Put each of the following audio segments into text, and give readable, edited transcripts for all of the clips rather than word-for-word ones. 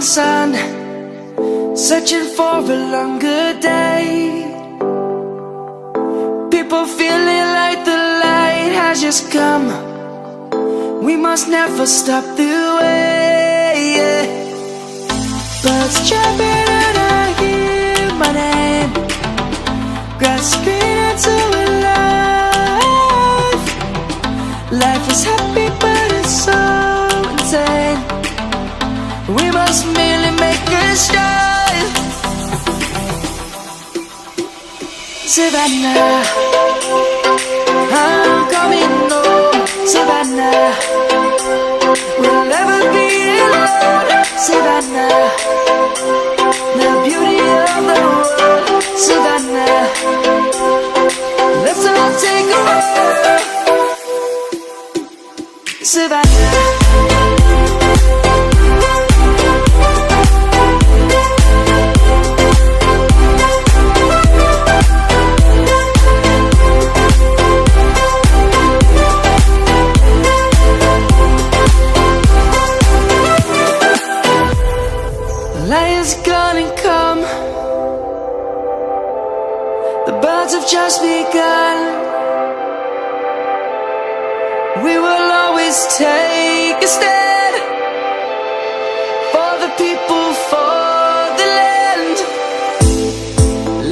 sun, searching for a longer day. People feeling like the light has just come. We must never stop the way. Birds chirping and I hear my name, grasping into a life. Life is happy but it's so insane. We must merely make a start. Savannah, I'm coming home. Savannah, we'll never be alone. Savannah, the beauty of the world. Savannah, let's all take a walk. Savannah. Light is gonna come. The birds have just begun. We will always take a stand for the people, for the land.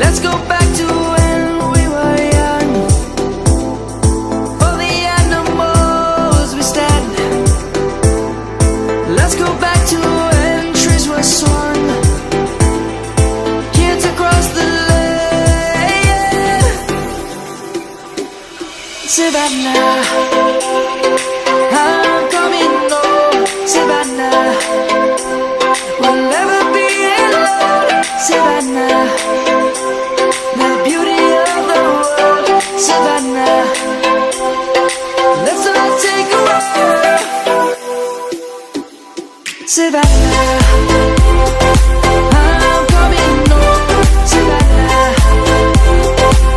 Let's go back to when we were young. For the animals we stand. Let's go back to when trees were swung. Savannah, I'm coming home. Savannah, we'll never be alone. Savannah, the beauty of the world. Savannah, let's all take a walk. Savannah, I'm coming home. Savannah,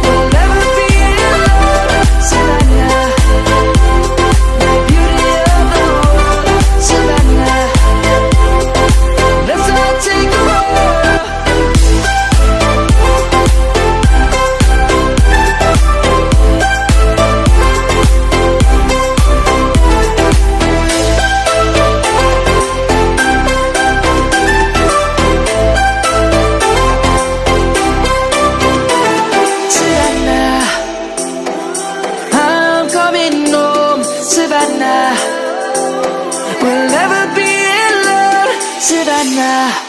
we'll never be alone. Savannah, the beauty of the world. Savannah, let's all take a walk. Savannah, I'm coming home. Savannah, we'll never be alone. Savannah.